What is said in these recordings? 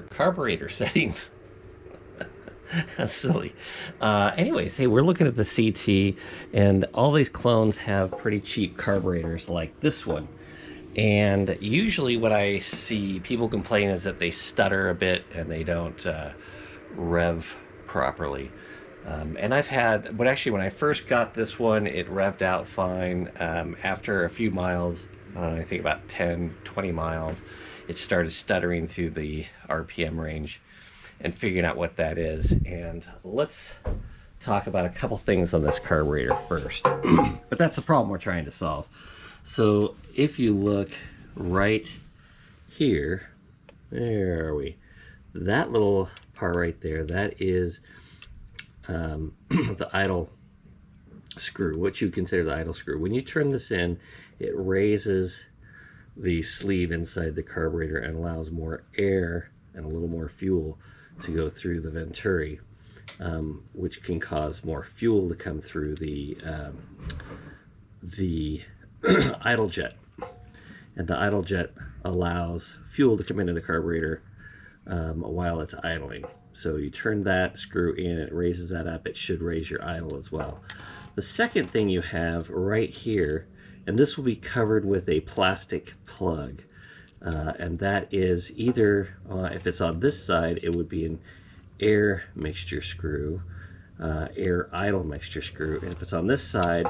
carburetor settings. That's silly. Anyways, hey, we're looking at the CT, and all these clones have pretty cheap carburetors like this one. And usually what I see people complain is that they stutter a bit and they don't rev properly. And I've had, but actually when I first got this one, it revved out fine. After a few miles, I think about 10, 20 miles, it started stuttering through the RPM range, and figuring out what that is. And let's talk about a couple things on this carburetor first. But that's the problem we're trying to solve. So if you look right here, where are we? That little part right there, that is the idle screw, what you consider the idle screw. When you turn this in, it raises the sleeve inside the carburetor and allows more air and a little more fuel to go through the venturi, which can cause more fuel to come through the idle jet. And the idle jet allows fuel to come into the carburetor while it's idling. So you turn that screw in, it raises that up, it should raise your idle as well. The second thing you have right here, and this will be covered with a plastic plug, and that is either, if it's on this side, it would be an air mixture screw, air idle mixture screw, and if it's on this side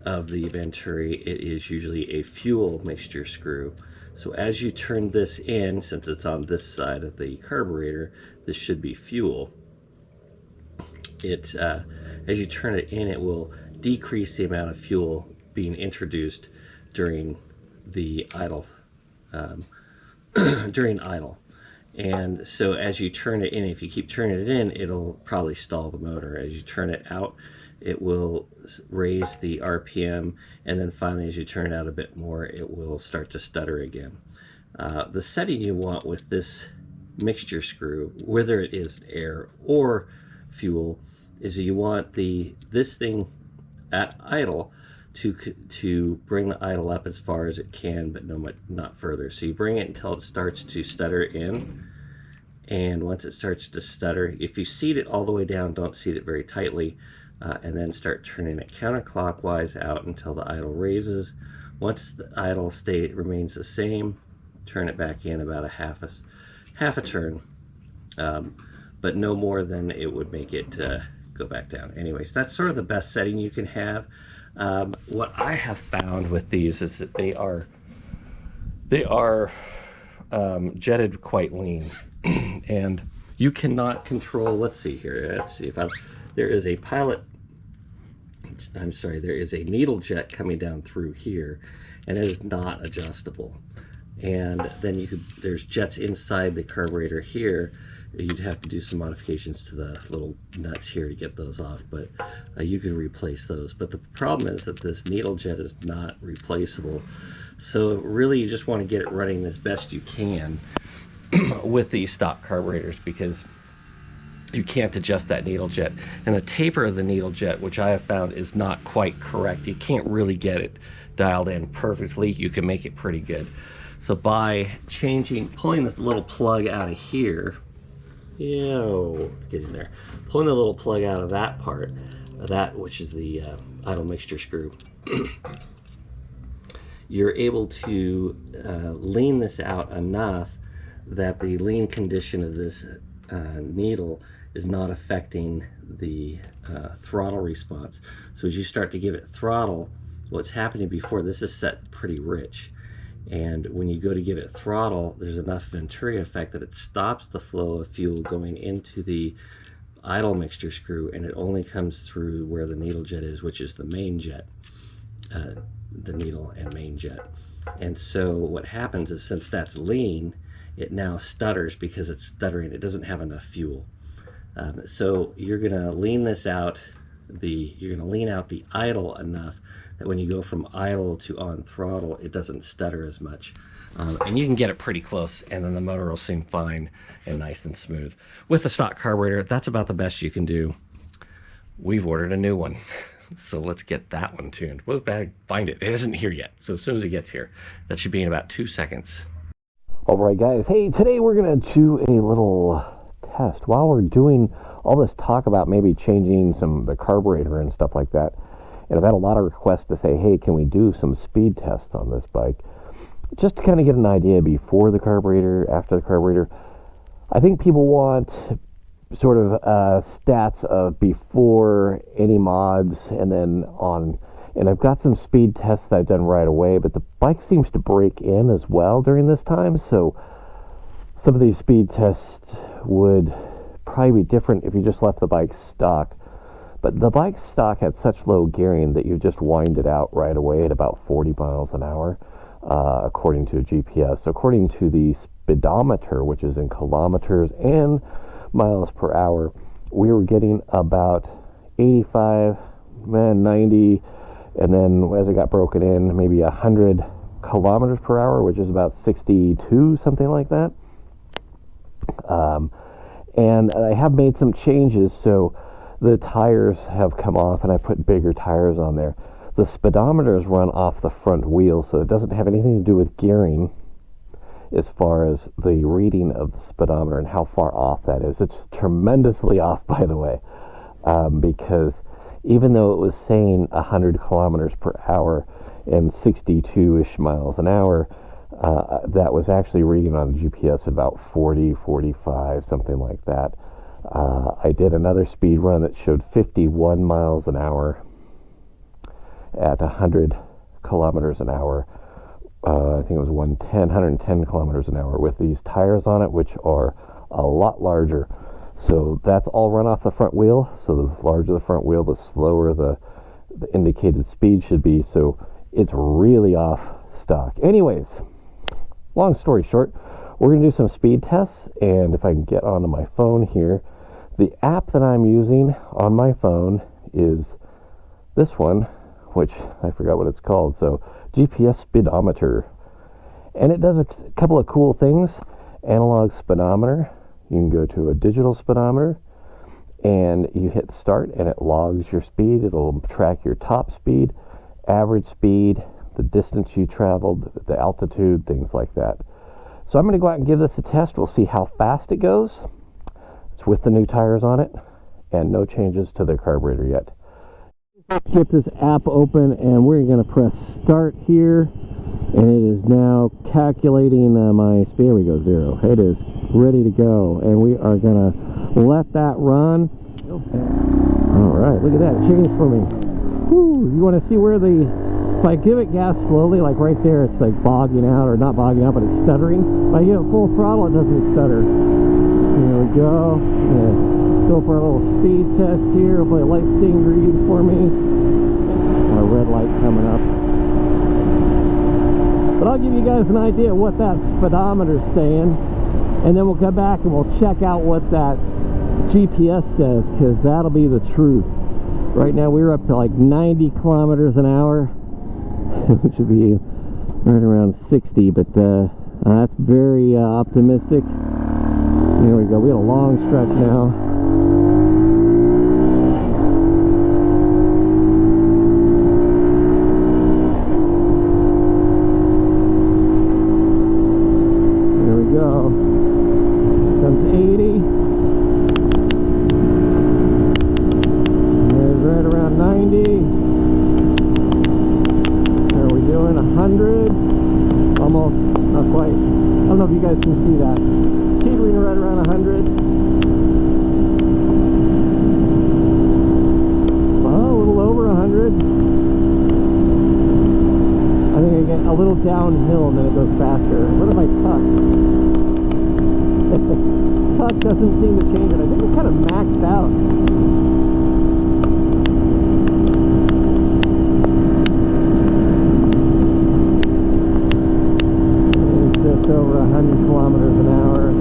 of the venturi, it is usually a fuel mixture screw. So as you turn this in, since it's on this side of the carburetor, this should be fuel. As you turn it in, it will decrease the amount of fuel being introduced during the idle, during idle. And so as you turn it in, if you keep turning it in, it'll probably stall the motor. As you turn it out, it will raise the RPM, and then finally as you turn it out a bit more, it will start to stutter again. The setting you want with this mixture screw, whether it is air or fuel, is you want this thing at idle to bring the idle up as far as it can, but not further. So you bring it until it starts to stutter in, and once it starts to stutter, if you seat it all the way down, don't seat it very tightly, and then start turning it counterclockwise out until the idle raises. Once the idle state remains the same, turn it back in about a half a turn, but no more than it would make it go back down. Anyways, that's sort of the best setting you can have. What I have found with these is that they are jetted quite lean, and you cannot control. Let's see here. Let's see if there is a there is a needle jet coming down through here, and it is not adjustable. And then there's jets inside the carburetor here. You'd have to do some modifications to the little nuts here to get those off, but you can replace those. But the problem is that this needle jet is not replaceable. So really you just want to get it running as best you can with these stock carburetors, because you can't adjust that needle jet. And the taper of the needle jet, which I have found is not quite correct. You can't really get it dialed in perfectly. You can make it pretty good. So by pulling this little plug out of here, let's get in there. Pulling the little plug out of that part, which is the idle mixture screw, you're able to lean this out enough that the lean condition of this needle is not affecting the throttle response. So as you start to give it throttle, what's happening before, this is set pretty rich. And when you go to give it throttle, there's enough venturi effect that it stops the flow of fuel going into the idle mixture screw, and it only comes through where the needle jet is, which is the main jet, the needle and main jet. And so what happens is, since that's lean, it now stutters because it's stuttering. It doesn't have enough fuel. So you're gonna lean this out, you're gonna lean out the idle enough that when you go from idle to on throttle, it doesn't stutter as much. And you can get it pretty close, and then the motor will seem fine and nice and smooth. With the stock carburetor, that's about the best you can do. We've ordered a new one, so let's get that one tuned. We'll find it. It isn't here yet, so as soon as it gets here, that should be in about 2 seconds. Alright guys, hey, today we're going to do a little test. While we're doing all this talk about maybe changing the carburetor and stuff like that, and I've had a lot of requests to say, hey, can we do some speed tests on this bike? Just to kind of get an idea before the carburetor, after the carburetor. I think people want sort of stats of before any mods and then on. And I've got some speed tests that I've done right away, but the bike seems to break in as well during this time, so some of these speed tests would probably be different if you just left the bike stock. But the bike stock had such low gearing that you just wind it out right away at about 40 miles an hour, according to GPS. According to the speedometer, which is in kilometers and miles per hour, we were getting about 85, 90, and then as it got broken in, maybe 100 kilometers per hour, which is about 62, something like that. And I have made some changes, so the tires have come off and I put bigger tires on there. The speedometers run off the front wheel, so it doesn't have anything to do with gearing as far as the reading of the speedometer and how far off that is. It's tremendously off, by the way, because even though it was saying 100 kilometers per hour and 62-ish miles an hour, that was actually reading on GPS about 40, 45, something like that. I did another speed run that showed 51 miles an hour at 100 kilometers an hour. I think it was 110 kilometers an hour with these tires on it, which are a lot larger. So that's all run off the front wheel. So the larger the front wheel, the slower the indicated speed should be. So it's really off stock. Anyways, long story short, we're going to do some speed tests. And if I can get onto my phone here, the app that I'm using on my phone is this one, which I forgot what it's called. So GPS speedometer. And it does a couple of cool things. Analog speedometer. You can go to a digital speedometer and you hit start and it logs your speed. It'll track your top speed, average speed, the distance you traveled, the altitude, things like that. So I'm going to go out and give this a test. We'll see how fast it goes. It's with the new tires on it and no changes to the carburetor yet. Let's get this app open and we're going to press start here. And it is now calculating my speed. Here we go, 0. It is ready to go. And we are going to let that run. Alright, look at that. It changed for me. Whew, you want to see where if I give it gas slowly, like right there, it's like bogging out, or not bogging out, but it's stuttering. If I give it full throttle, it doesn't stutter. Here we go. Go for a little speed test here. Hopefully the light's staying green for me. And a red light coming up. But I'll give you guys an idea of what that speedometer's saying, and then we'll come back and we'll check out what that GPS says, because that'll be the truth. Right now we're up to like 90 kilometers an hour, which should be right around 60, but that's very optimistic. There we go. We got a long stretch now. Can see that teetering right around 100. Well, a little over 100. I think I get a little downhill and then it goes faster. What am I tucked? Tuck doesn't seem to change it. I think it's kind of maxed out. Over 100 kilometers an hour.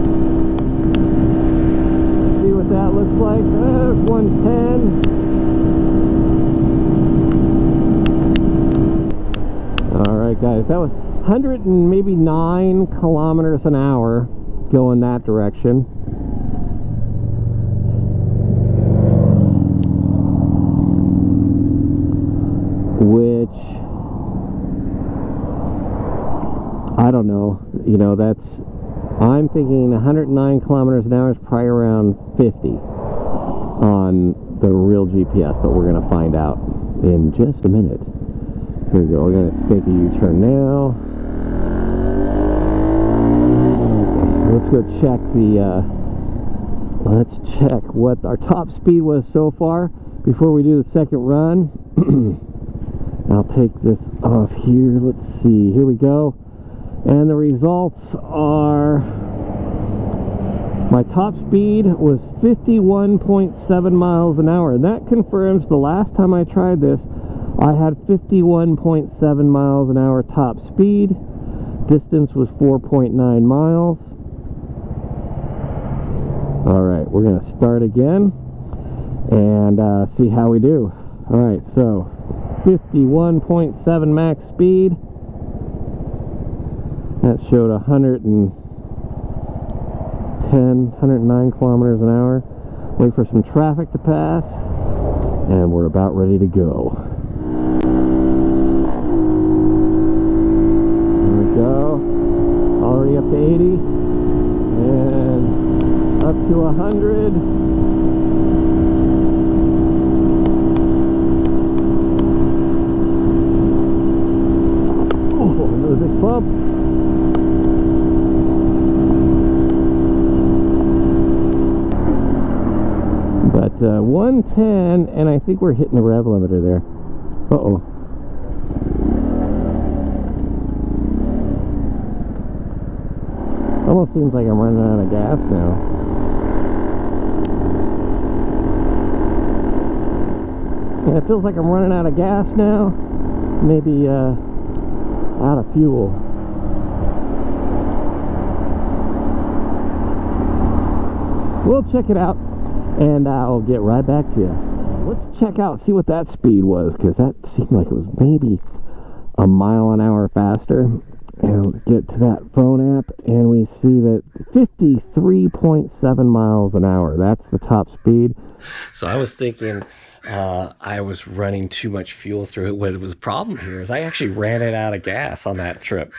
Let's see what that looks like. There's 110. Alright guys, that was 100 and maybe 9 kilometers an hour going that direction. Which, I don't know, you know, that's I'm thinking 109 kilometers an hour is probably around 50 on the real GPS, but we're going to find out in just a minute. Here we go. We're going to take a U-turn now. Let's go check let's check what our top speed was so far before we do the second run. I'll take this off here. Let's see. Here we go. And the results are, my top speed was 51.7 miles an hour. And that confirms the last time I tried this, I had 51.7 miles an hour top speed. Distance was 4.9 miles. Alright, we're going to start again and see how we do. Alright, so 51.7 max speed. That showed 109 kilometers an hour. Wait for some traffic to pass, and we're about ready to go. There we go. Already up to 80, and up to 100. Oh, another big bump. But 110, and I think we're hitting the rev limiter there. Uh-oh. Almost seems like I'm running out of gas now. Yeah, it feels like I'm running out of gas now. Maybe out of fuel. We'll check it out, and I'll get right back to you. Let's check out, see what that speed was, because that seemed like it was maybe a mile an hour faster. And we'll get to that phone app, and we see that 53.7 miles an hour. That's the top speed. So I was thinking I was running too much fuel through it. What was the problem here is I actually ran it out of gas on that trip.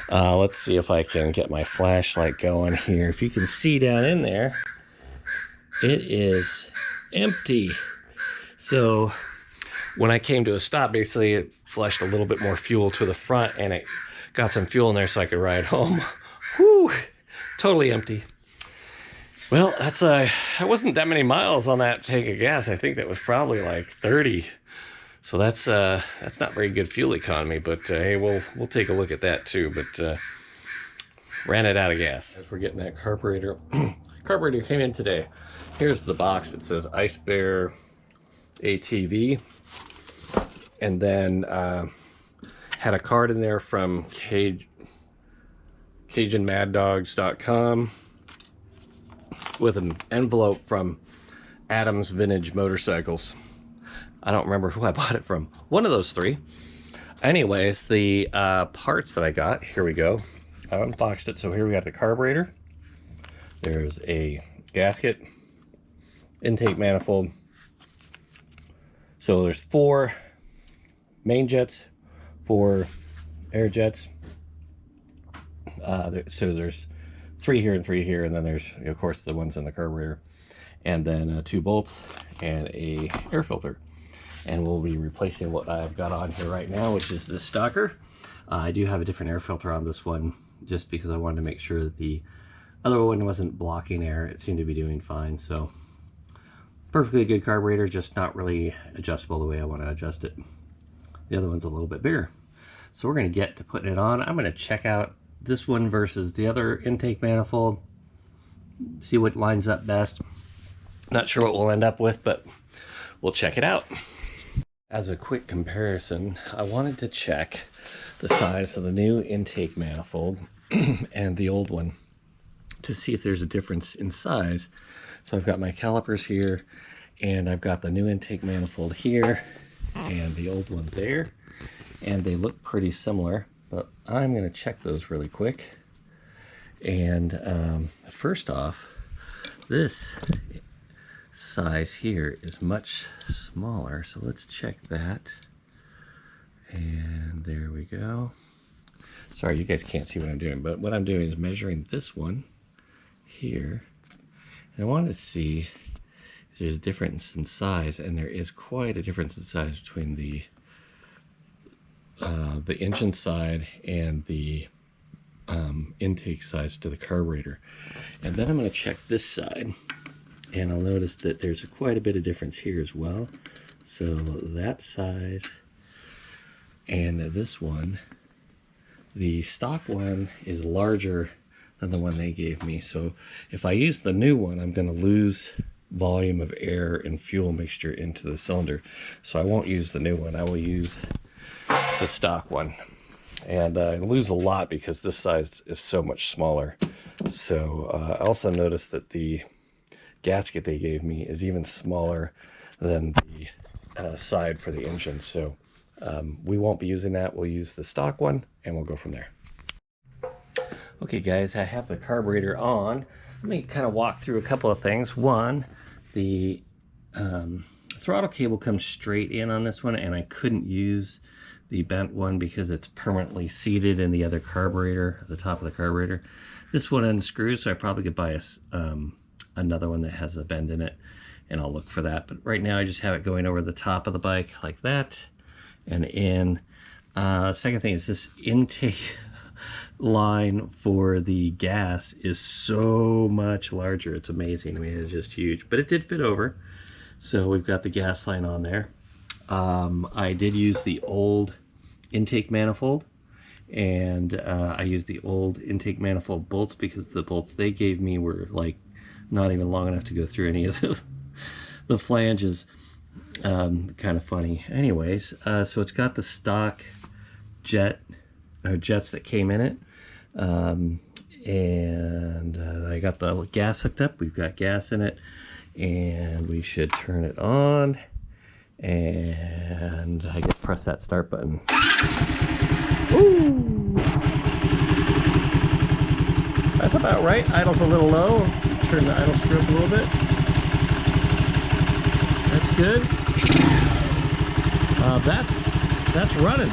Let's see if I can get my flashlight going here. If you can see down in there, it is empty. So when I came to a stop, basically it flushed a little bit more fuel to the front, and it got some fuel in there so I could ride home. Whew, totally empty. Well, that wasn't that many miles on that tank of gas. I think that was probably like 30. So that's not very good fuel economy, but hey, we'll take a look at that too. But ran it out of gas. As we're getting that carburetor, carburetor came in today. Here's the box. It says Ice Bear ATV, and then had a card in there from CajunMaddogs.com with an envelope from Adam's Vintage Motorcycles. I don't remember who I bought it from. One of those three. Anyways, the parts that I got, here we go. I unboxed it. So here we got the carburetor. There's a gasket, intake manifold. So there's 4 main jets, 4 air jets. So there's 3 here and 3 here, and then there's, of course, the ones in the carburetor, and then 2 bolts and a air filter. And we'll be replacing what I've got on here right now, which is the stocker. I do have a different air filter on this one, just because I wanted to make sure that the other one wasn't blocking air. It seemed to be doing fine. So perfectly good carburetor, just not really adjustable the way I want to adjust it. The other one's a little bit bigger. So we're going to get to putting it on. I'm going to check out this one versus the other intake manifold, see what lines up best. Not sure what we'll end up with, but we'll check it out. As a quick comparison, I wanted to check the size of the new intake manifold and the old one to see if there's a difference in size. So I've got my calipers here, and I've got the new intake manifold here and the old one there, and they look pretty similar, but I'm going to check those really quick. And first off, this size here is much smaller, so let's check that. And there we go. Sorry, you guys can't see what I'm doing, but what I'm doing is measuring this one here. And I wanted to see if there's a difference in size, and there is quite a difference in size between the engine side and the intake size to the carburetor. And then I'm going to check this side, and I'll notice that there's quite a bit of difference here as well. So that size and this one, the stock one is larger than the one they gave me. So if I use the new one, I'm going to lose volume of air and fuel mixture into the cylinder. So I won't use the new one. I will use the stock one. And I lose a lot because this size is so much smaller. So I also noticed that the gasket they gave me is even smaller than the side for the engine. So we won't be using that. We'll use the stock one and we'll go from there. Okay guys, I have the carburetor on. Let me kind of walk through a couple of things. One, the throttle cable comes straight in on this one, and I couldn't use the bent one because it's permanently seated in the other carburetor, the top of the carburetor. This one unscrews, so I probably could buy another one that has a bend in it, and I'll look for that. But right now I just have it going over the top of the bike like that and in. Second thing is this intake line for the gas is so much larger. It's amazing. I mean, it's just huge, but it did fit over. So we've got the gas line on there. I did use the old intake manifold, and I used the old intake manifold bolts because the bolts they gave me were like not even long enough to go through any of the flanges. Kind of funny. Anyways, so it's got the stock jets that came in it, and I got the gas hooked up. We've got gas in it, and we should turn it on, and I just press that start button. Ooh. That's about right. Idle's a little low. Let's turn the idle screw up a little bit. That's good. That's running.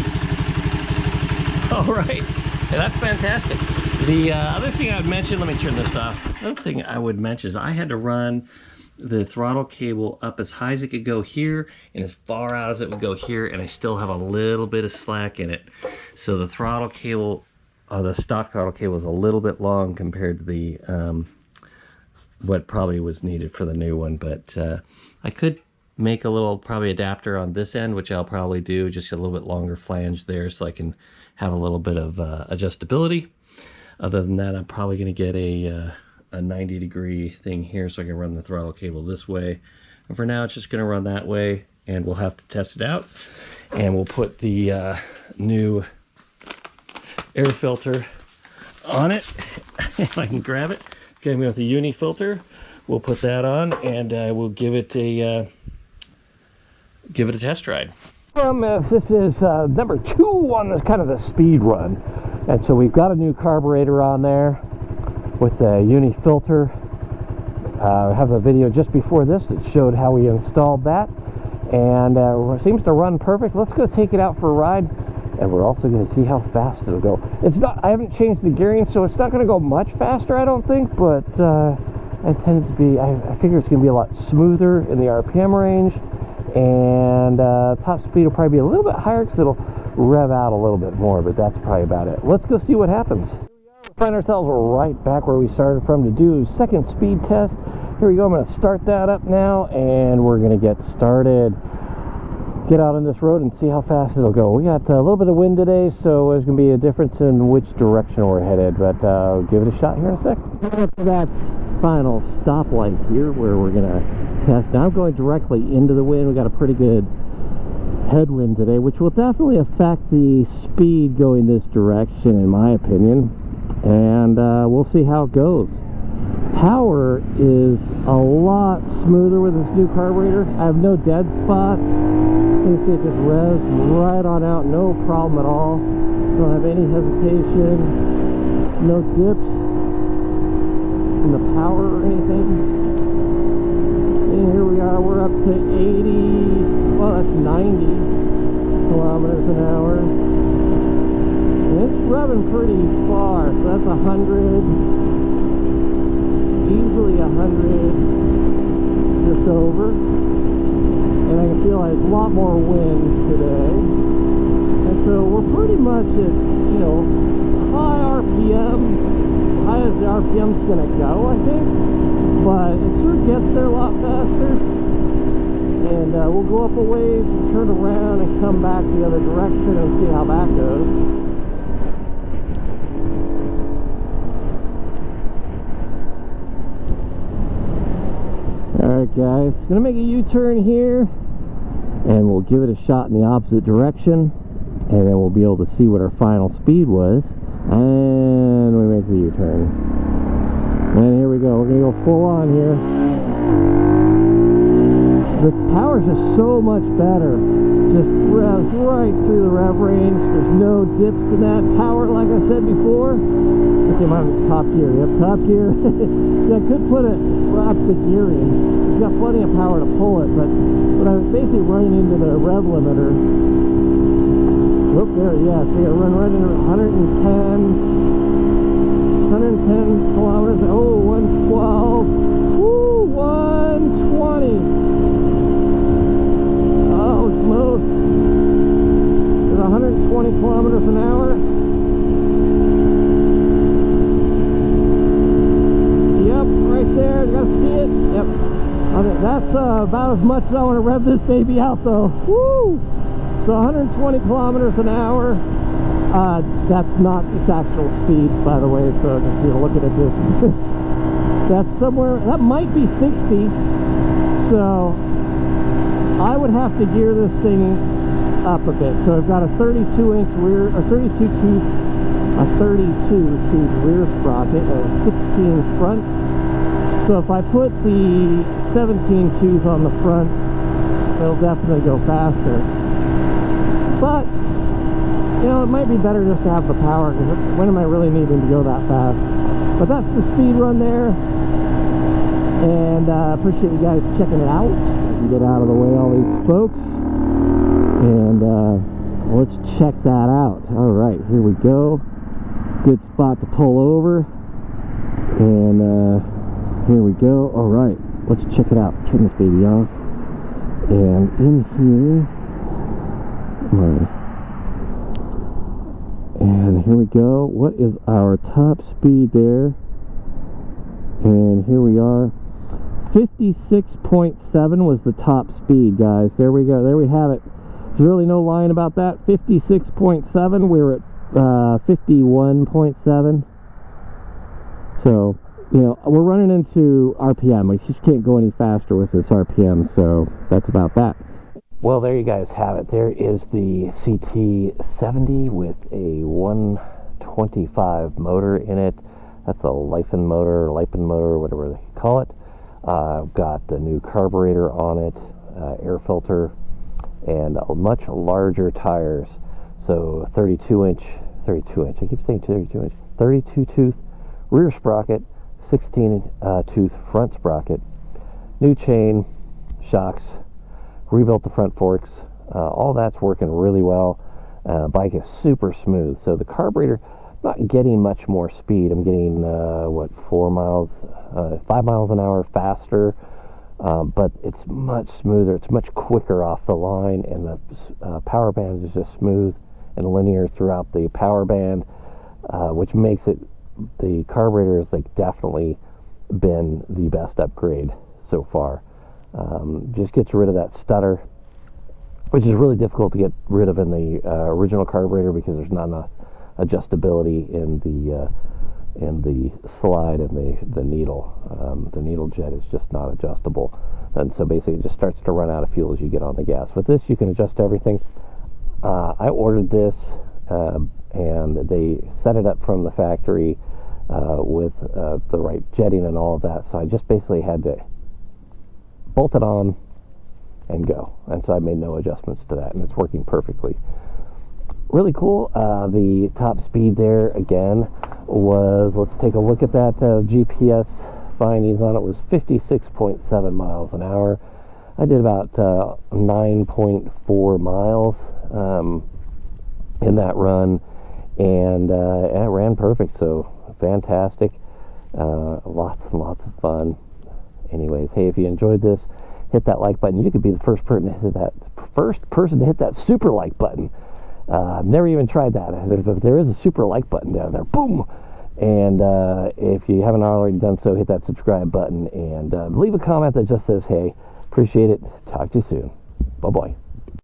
All right, that's fantastic. The other thing I would mention, let me turn this off. The other thing I would mention is I had to run the throttle cable up as high as it could go here and as far out as it would go here, and I still have a little bit of slack in it. So the throttle cable, the stock throttle cable is a little bit long compared to the what probably was needed for the new one, but I could make a little probably adapter on this end, which I'll probably do, just a little bit longer flange there so I can have a little bit of adjustability. Other than that, I'm probably going to get a 90-degree thing here so I can run the throttle cable this way. And for now, it's just going to run that way, and we'll have to test it out. And we'll put the new air filter on it, if I can grab it. Came with a uni filter. We'll put that on, and we'll give it a test ride. This is number 2 on this kind of the speed run, and so we've got a new carburetor on there with a uni filter. I have a video just before this that showed how we installed that, and it seems to run perfect. Let's go take it out for a ride, and we're also going to see how fast it'll go. It's not, I haven't changed the gearing, so it's not going to go much faster, I don't think, but I figure it's going to be a lot smoother in the RPM range, and top speed will probably be a little bit higher because it'll rev out a little bit more, but that's probably about it. Let's go see what happens. We find ourselves right back where we started from to do second speed test. Here we go. I'm going to start that up now, and we're going to get started. Get out on this road and see how fast it'll go. We got a little bit of wind today, so there's going to be a difference in which direction we're headed, but I'll give it a shot here in a sec. That's final stoplight here where we're going to test. Now I'm going directly into the wind. We got a pretty good headwind today, which will definitely affect the speed going this direction, in my opinion, and we'll see how it goes. Power is a lot smoother with this new carburetor. I have no dead spots. You can see it just revs right on out, no problem at all. Don't have any hesitation, no dips in the power or anything. And here we are, we're up to 80, well that's 90 kilometers an hour. And it's revving pretty far. So that's 100, easily 100, just over. And I can feel like a lot more wind today. And so we're pretty much at, you know, high RPM, high as the RPM's gonna go, I think. But it sure gets there a lot faster. And we'll go up a ways, turn around, and come back the other direction and see how that goes. Alright guys, gonna make a U-turn here, and we'll give it a shot in the opposite direction, and then we'll be able to see what our final speed was. And we make the U-turn. And here we go, we're gonna go full on here. The power's just so much better. Just revs right through the rev range. There's no dips in that power, like I said before. Okay, I'm on top gear. Yep, top gear. See, I could put it up the gearing. It's got plenty of power to pull it, but I was basically running into the rev limiter. Whoop, there, yeah. So I run right into 110 kilometers. Oh, 112. Woo, 120. Oh, smooth. There's 120 kilometers an hour. Yep, right there. You gotta see it. Yep. Okay, that's about as much as I want to rev this baby out, though. Woo! So 120 kilometers an hour. That's not its actual speed, by the way. So just looking at this, that's somewhere. That might be 60. So I would have to gear this thing up a bit. So I've got a 32-inch rear, a 32-tooth rear sprocket, a 16 front. So if I put the 17 tooth on the front, it'll definitely go faster. But you know, it might be better just to have the power, because when am I really needing to go that fast? But that's the speed run there, and appreciate you guys checking it out. Get out of the way, all these folks, and let's check that out. All right, here we go. Good spot to pull over, and here we go. All right, let's check it out. Turn this baby off, and in here, and here we go. What is our top speed there? And here we are. 56.7 was the top speed, guys. There we go. There we have it. There's really no lying about that. 56.7. We're at 51.7. So, you know, we're running into RPM. We just can't go any faster with this RPM. So that's about that. Well, there you guys have it. There is the CT70 with a 125 motor in it. That's a Lipen motor, whatever they call it. Got the new carburetor on it, air filter, and much larger tires. So 32-inch, I keep saying 32-inch, 32-tooth rear sprocket, 16-tooth front sprocket, new chain, shocks, rebuilt the front forks. All that's working really well. Bike is super smooth. So the carburetor, not getting much more speed. I'm getting 5 miles an hour faster, but it's much smoother. It's much quicker off the line, and the power band is just smooth and linear throughout the power band, which makes it, the carburetor has like definitely been the best upgrade so far. Just gets rid of that stutter, which is really difficult to get rid of in the original carburetor, because there's not enough adjustability in the slide and the needle. The needle jet is just not adjustable, and so basically it just starts to run out of fuel as you get on the gas. With this, you can adjust everything. I ordered this, and they set it up from the factory with the right jetting and all of that. So I just basically had to bolt it on and go, and so I made no adjustments to that, and it's working perfectly. Really cool. The top speed there again was, let's take a look at that. GPS findings on it was 56.7 miles an hour. I did about 9.4 miles in that run, and it ran perfect. So fantastic. Lots and lots of fun. Anyways, hey, if you enjoyed this, hit that like button. You could be the first person to hit that super like button. I've never even tried that. There is a super like button down there. Boom! And if you haven't already done so, hit that subscribe button and leave a comment that just says, hey, appreciate it. Talk to you soon. Bye-bye.